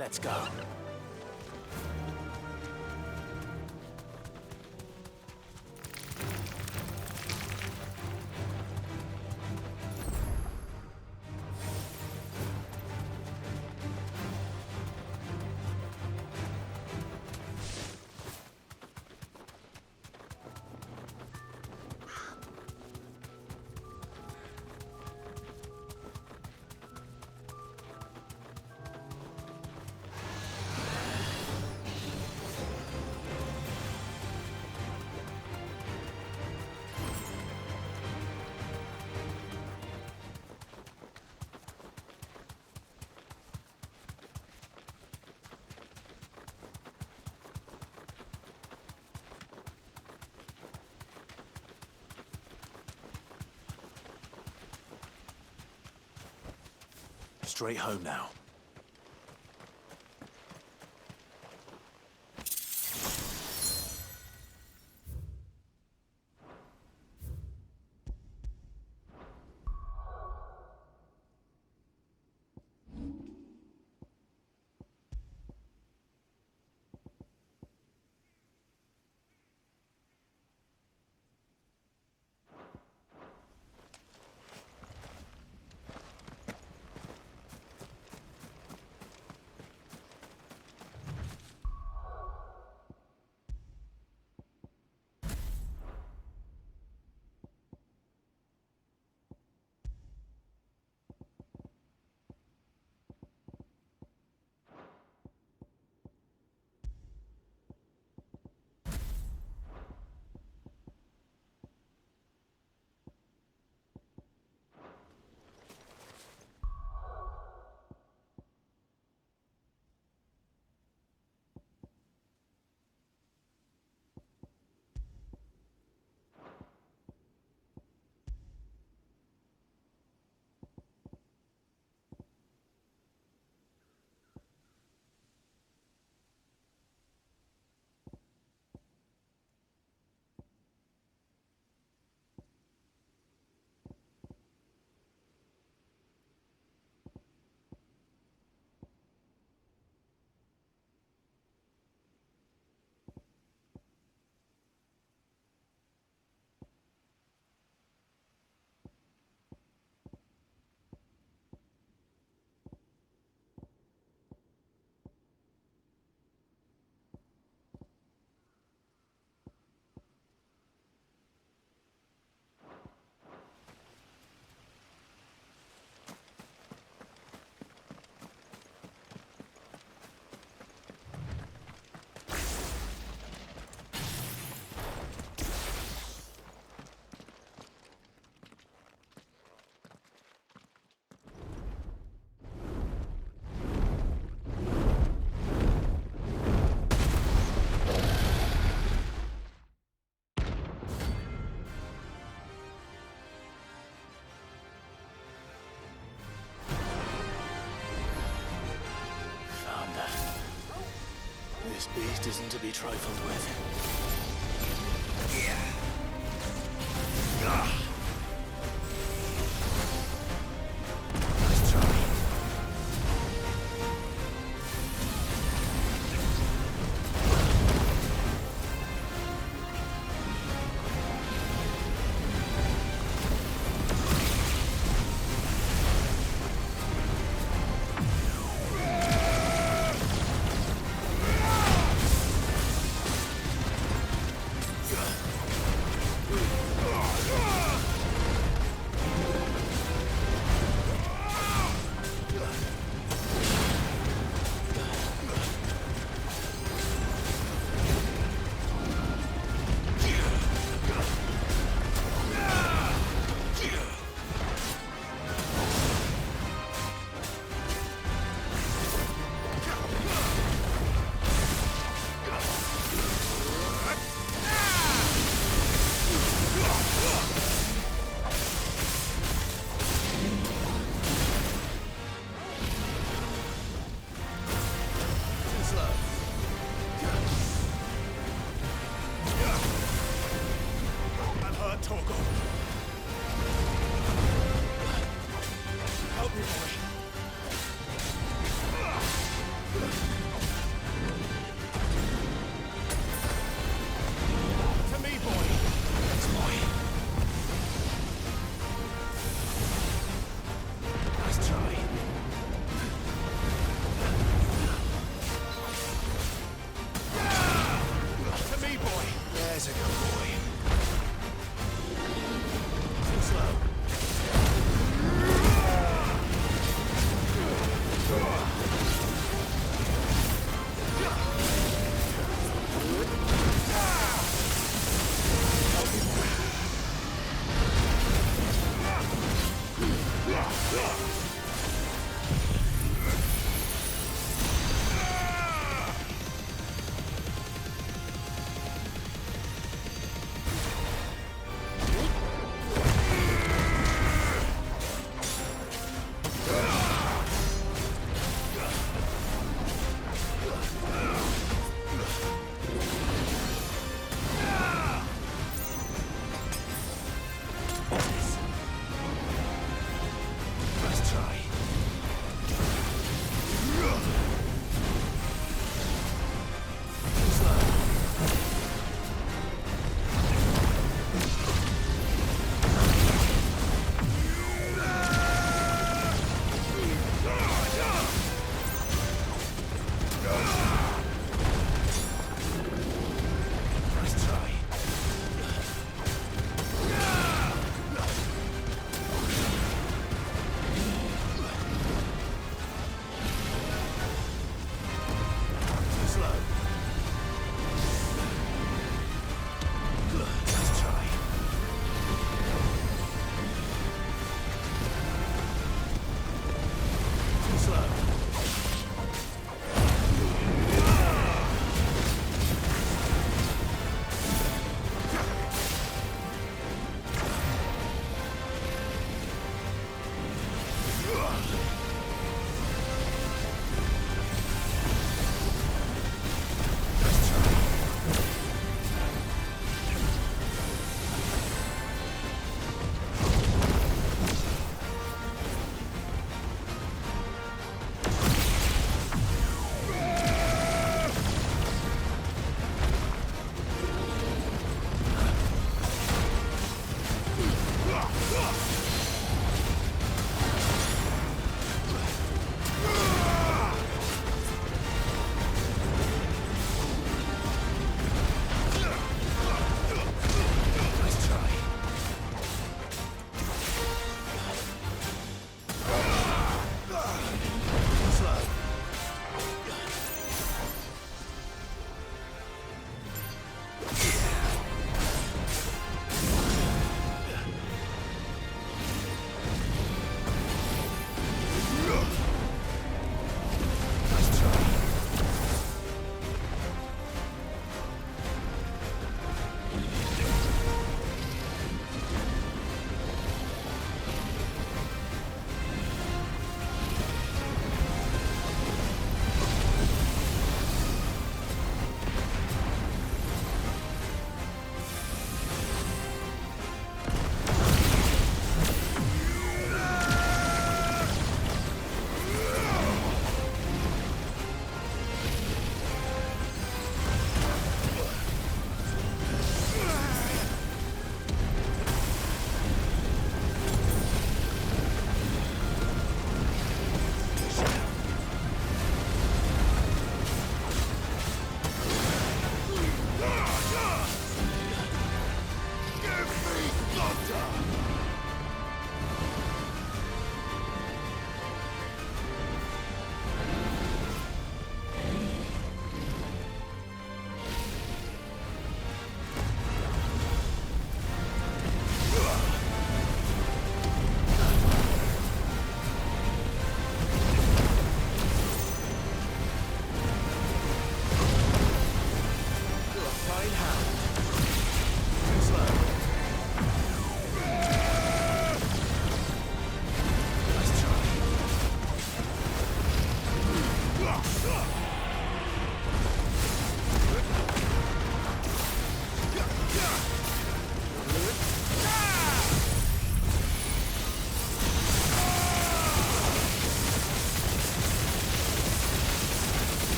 Let's go. Straight home now. This beast isn't to be trifled with. Nice try.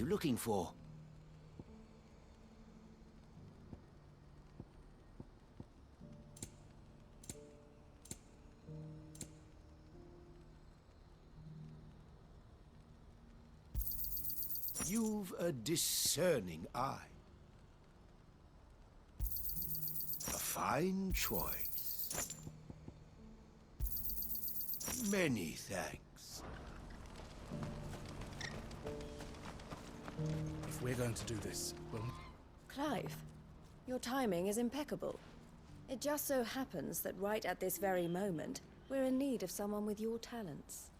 you looking for? You've a discerning eye. A fine choice. Many thanks. If we're going to do this, we'll... Clive, your timing is impeccable. It just so happens that right at this very moment, we're in need of someone with your talents.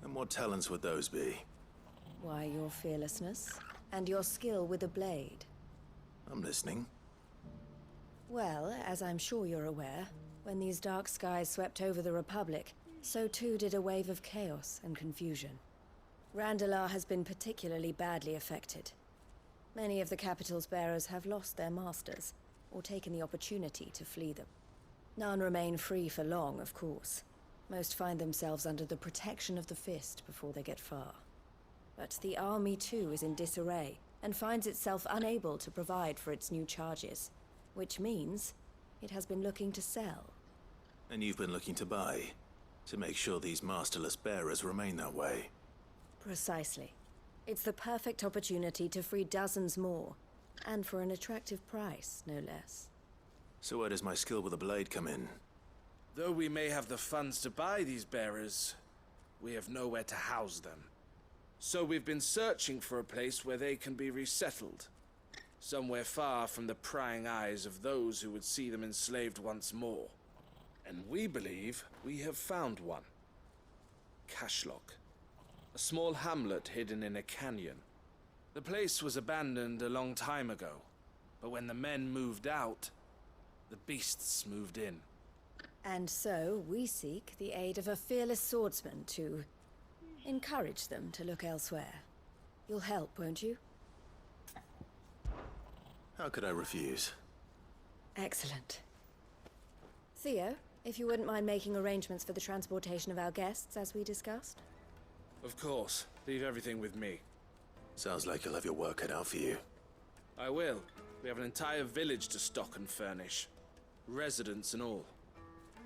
And what talents would those be? Why, your fearlessness, and your skill with a blade. I'm listening. Well, as I'm sure you're aware, when these dark skies swept over the Republic, so too did a wave of chaos and confusion. Randalar has been particularly badly affected. Many of the capital's bearers have lost their masters, or taken the opportunity to flee them. None remain free for long, of course. Most find themselves under the protection of the Fist before they get far. But the army too is in disarray, and finds itself unable to provide for its new charges. Which means it has been looking to sell. And you've been looking to buy, to make sure these masterless bearers remain that way. Precisely. It's the perfect opportunity to free dozens more, and for an attractive price, no less. So where does my skill with a blade come in? Though we may have the funds to buy these bearers, we have nowhere to house them. So we've been searching for a place where they can be resettled. Somewhere far from the prying eyes of those who would see them enslaved once more. And we believe we have found one. Cashlock. A small hamlet hidden in a canyon. The place was abandoned a long time ago, but when the men moved out, the beasts moved in. And so we seek the aid of a fearless swordsman to encourage them to look elsewhere. You'll help, won't you? How could I refuse? Excellent. Theo, if you wouldn't mind making arrangements for the transportation of our guests, as we discussed. Of course. Leave everything with me. Sounds like you'll have your work cut out for you. I will. We have an entire village to stock and furnish. Residents and all.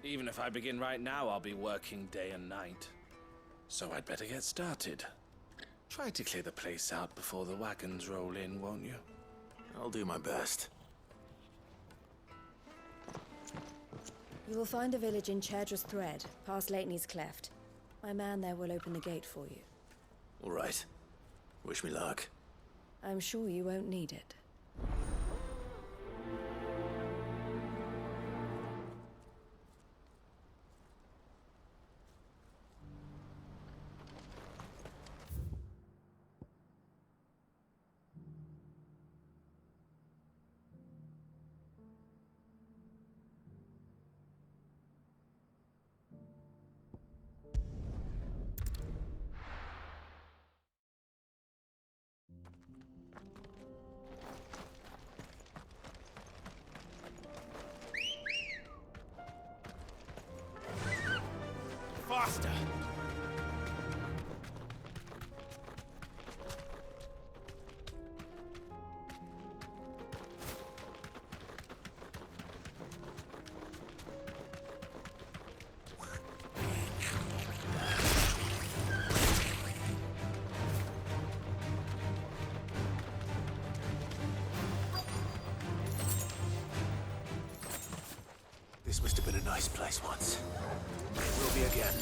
Even if I begin right now, I'll be working day and night. So I'd better get started. Try to clear the place out before the wagons roll in, won't you? I'll do my best. You will find a village in Chaidra's Thread, past Lateney's Cleft. My man there will open the gate for you. All right. Wish me luck. I'm sure you won't need it. Faster! This must have been a nice place once. It will be again.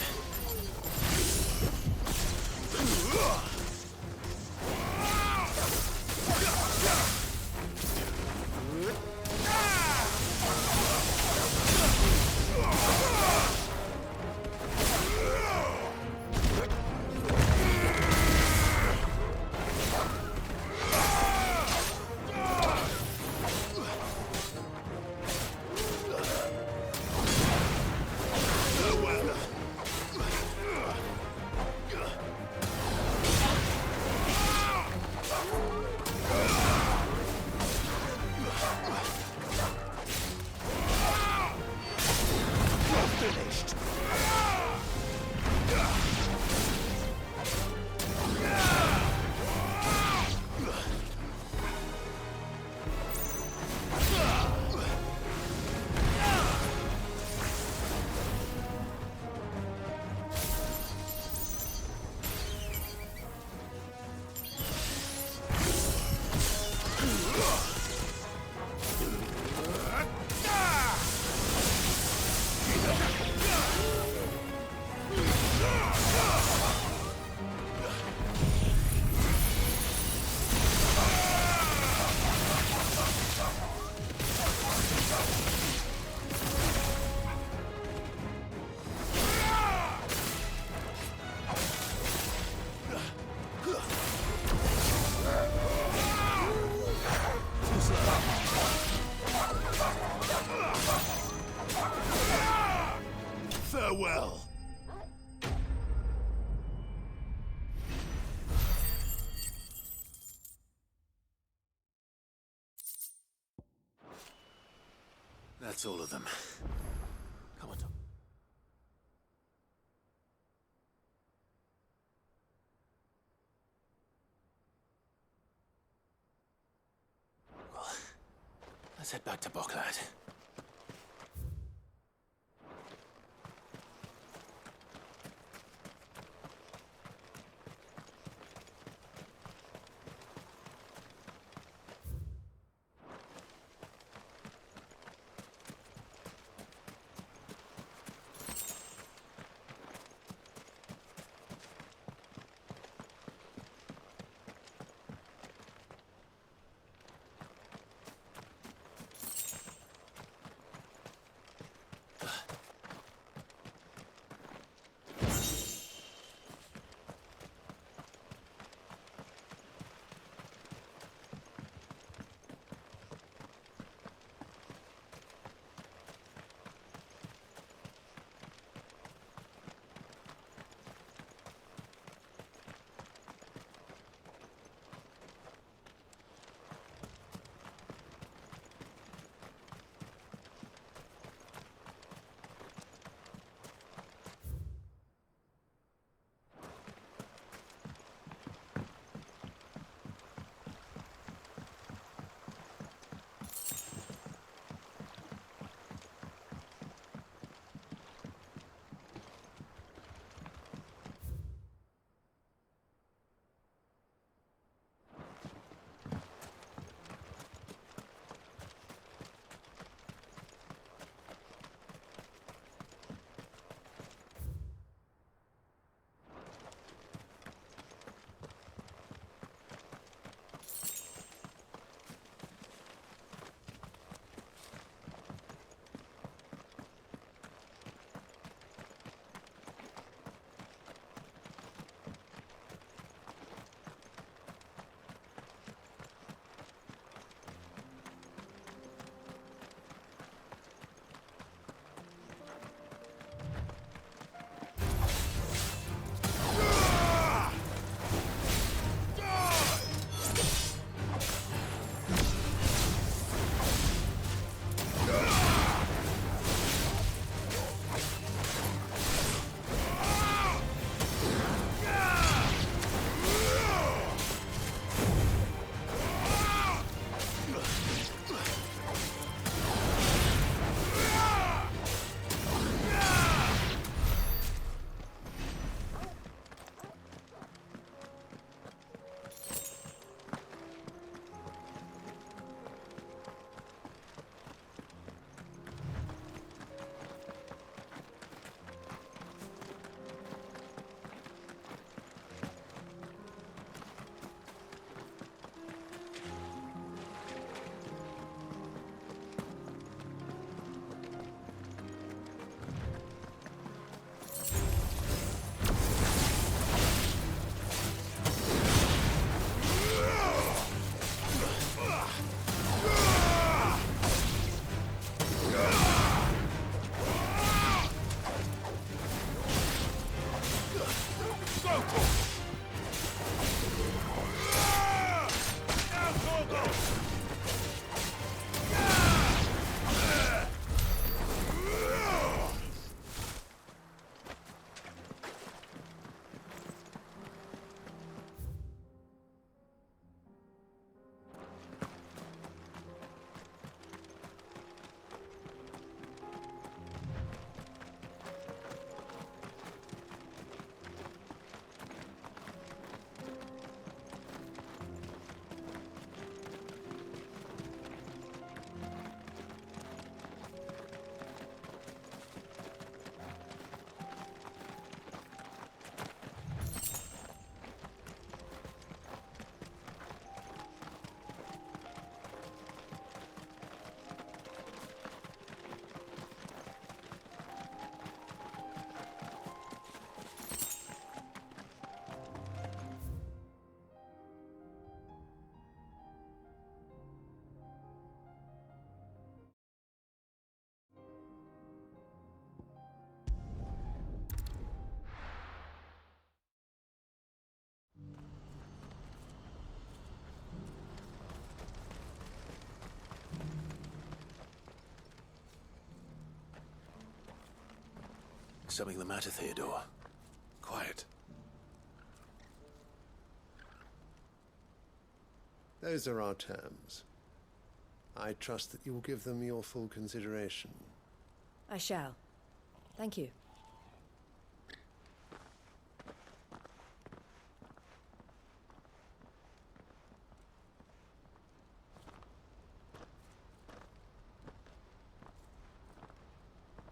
Farewell. That's all of them. Come on. Well, let's head back to Boklad. Something the matter, Theodore? Quiet. Those are our terms. I trust that you will give them your full consideration. I shall. Thank you.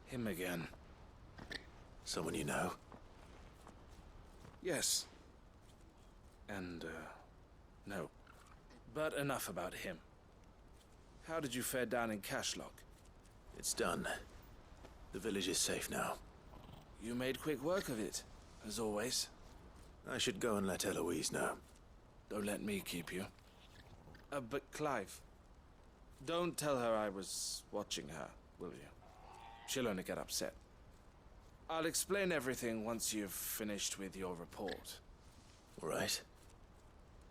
Him again. Someone you know? Yes. And, no. But enough about him. How did you fare down in Cashlock? It's done. The village is safe now. You made quick work of it, as always. I should go and let Eloise know. Don't let me keep you. But Clive, don't tell her I was watching her, will you? She'll only get upset. I'll explain everything once you've finished with your report. All right.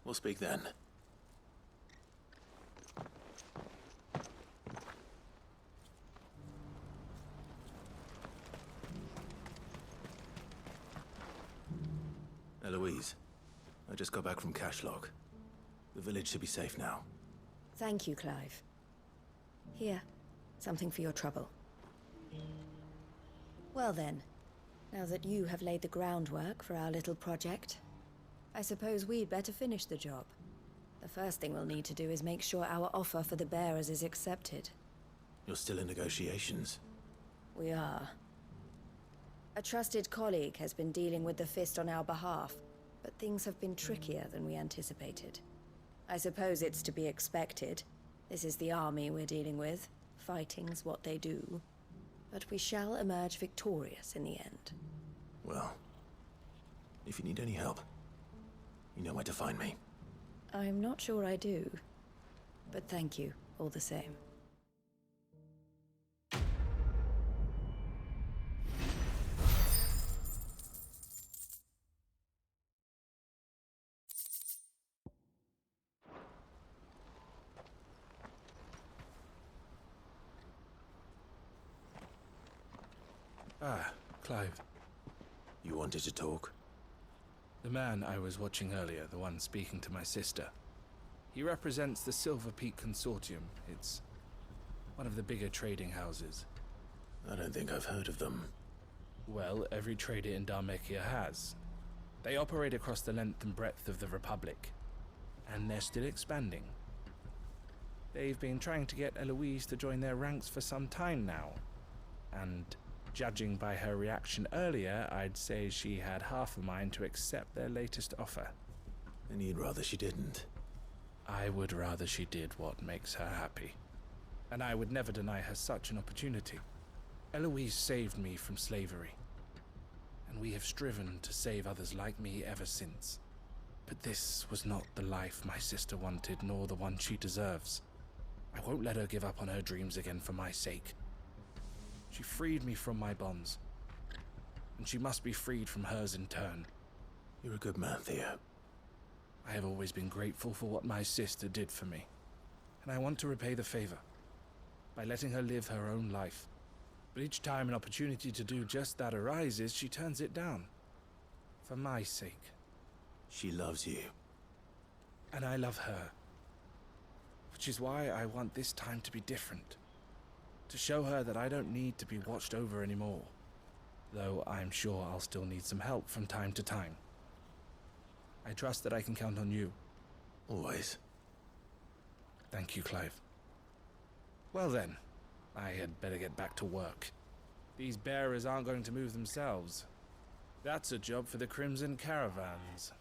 We'll speak then. Eloise, I just got back from Cashlock. The village should be safe now. Thank you, Clive. Here, something for your trouble. Well then, now that you have laid the groundwork for our little project, I suppose we'd better finish the job. The first thing we'll need to do is make sure our offer for the bearers is accepted. You're still in negotiations? We are. A trusted colleague has been dealing with the Fist on our behalf, but things have been trickier than we anticipated. I suppose it's to be expected. This is the army we're dealing with. Fighting's what they do. But we shall emerge victorious in the end. Well, if you need any help, you know where to find me. I'm not sure I do, but thank you all the same. Ah, Clive. You wanted to talk? The man I was watching earlier, the one speaking to my sister. He represents the Silver Peak Consortium. It's one of the bigger trading houses. I don't think I've heard of them. Well, every trader in Dharmekia has. They operate across the length and breadth of the Republic. And they're still expanding. They've been trying to get Eloise to join their ranks for some time now. And judging by her reaction earlier, I'd say she had half a mind to accept their latest offer. And you'd rather she didn't? I would rather she did what makes her happy. And I would never deny her such an opportunity. Eloise saved me from slavery. And we have striven to save others like me ever since. But this was not the life my sister wanted, nor the one she deserves. I won't let her give up on her dreams again for my sake. She freed me from my bonds, and she must be freed from hers in turn. You're a good man, Theo. I have always been grateful for what my sister did for me, and I want to repay the favor by letting her live her own life. But each time an opportunity to do just that arises, she turns it down. For my sake. She loves you. And I love her. Which is why I want this time to be different. To show her that I don't need to be watched over anymore. Though I'm sure I'll still need some help from time to time. I trust that I can count on you. Always. Thank you, Clive. Well then, I had better get back to work. These bearers aren't going to move themselves. That's a job for the Crimson Caravans.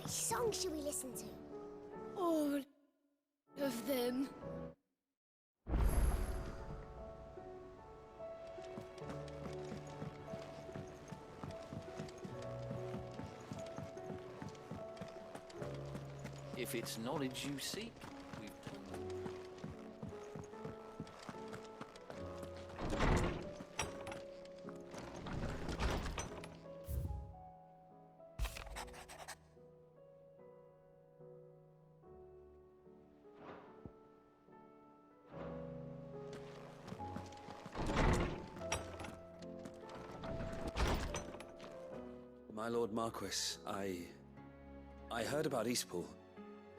Which song should we listen to? All of them. If it's knowledge you seek, we've My Lord Marquis, I heard about Eastpool.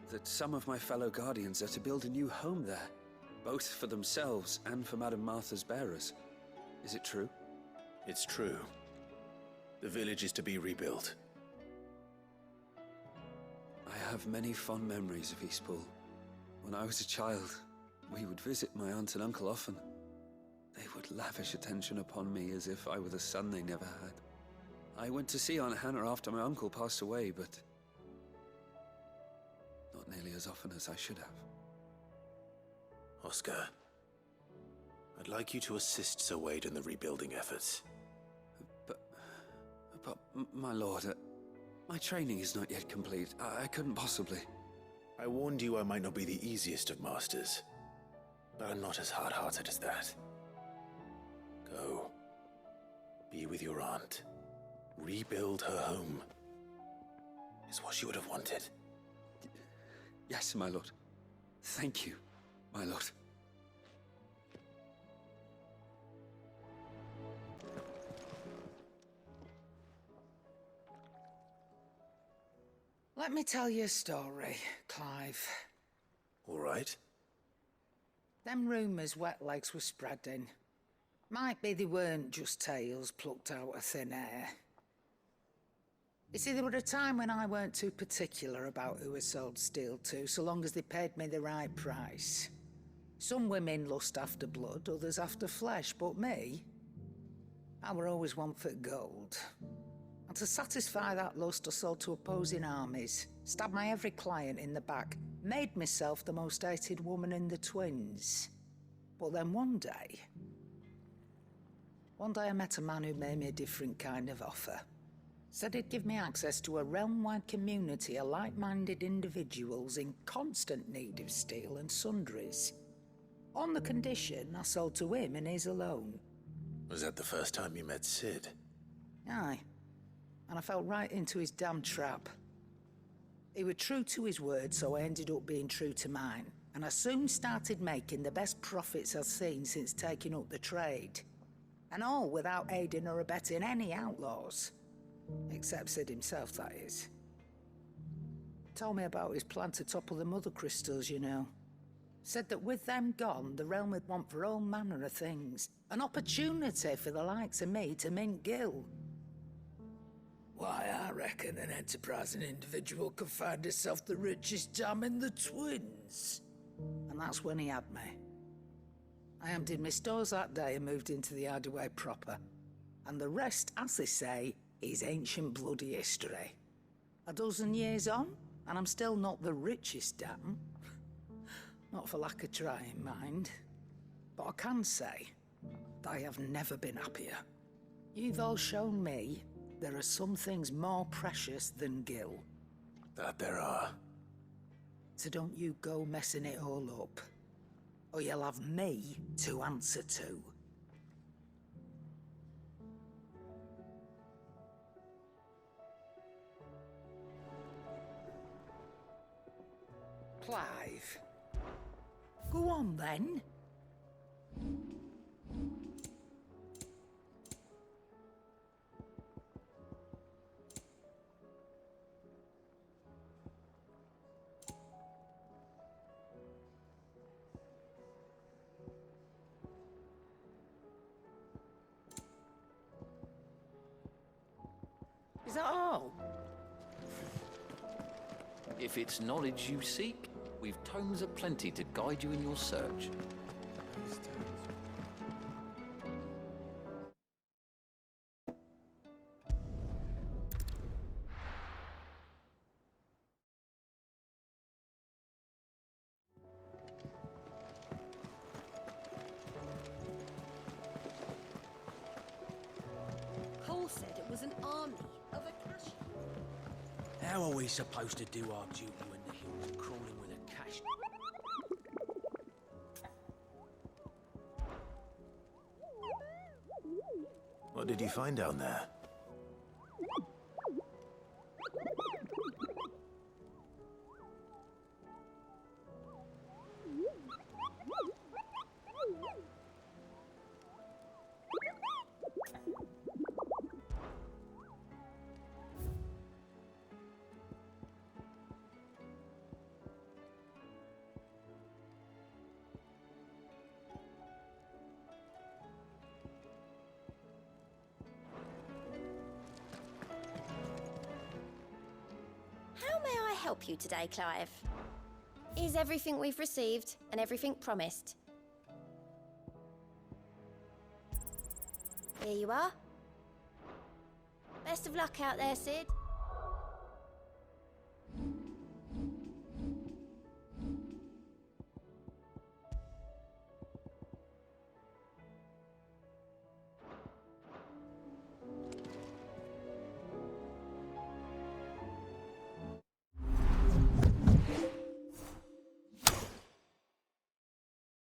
That some of my fellow Guardians are to build a new home there, both for themselves and for Madame Martha's bearers. Is it true? It's true. The village is to be rebuilt. I have many fond memories of Eastpool. When I was a child, we would visit my aunt and uncle often. They would lavish attention upon me as if I were the son they never had. I went to see Aunt Hannah after my uncle passed away, but not nearly as often as I should have. Oscar, I'd like you to assist Sir Wade in the rebuilding efforts. But my lord, my training is not yet complete. I couldn't possibly. I warned you I might not be the easiest of masters, but I'm not as hard-hearted as that. Go. Be with your aunt. Rebuild her home. Is what she would have wanted. Yes, my lord. Thank you, my lord. Let me tell you a story, Clive. All right. Them rumours Wetlegs were spreading. Might be they weren't just tales plucked out of thin air. You see, there were a time when I weren't too particular about who I sold steel to, so long as they paid me the right price. Some women lust after blood, others after flesh, but me, I were always one for gold. And to satisfy that lust, I sold to opposing armies, stabbed my every client in the back, made myself the most hated woman in the twins. But then one day I met a man who made me a different kind of offer. Said he'd give me access to a realm-wide community of like-minded individuals in constant need of steel and sundries. On the condition I sold to him and his alone. Was that the first time you met Sid? Aye. And I fell right into his damn trap. He was true to his word, so I ended up being true to mine. And I soon started making the best profits I've seen since taking up the trade. And all without aiding or abetting any outlaws. Except Sid himself, that is. Told me about his plan to topple the mother crystals, you know. Said that with them gone, the realm would want for all manner of things. An opportunity for the likes of me to mint gil. Why, I reckon an enterprising individual could find himself the richest dam in the twins. And that's when he had me. I emptied my stores that day and moved into the Hideaway proper. And the rest, as they say, is ancient bloody history. A dozen years on, and I'm still not the richest dam. Not for lack of trying, mind. But I can say that I have never been happier. You've all shown me there are some things more precious than gil. That there are. So don't you go messing it all up, or you'll have me to answer to. Clive. Go on, then. Is that all? If it's knowledge you seek, we've tomes aplenty to guide you in your search. How are we supposed to do our duty when the hills are crawling with a cash? What did you find down there? How may I help you today, Clive? Is everything we've received and everything promised? Here you are. Best of luck out there, Sid.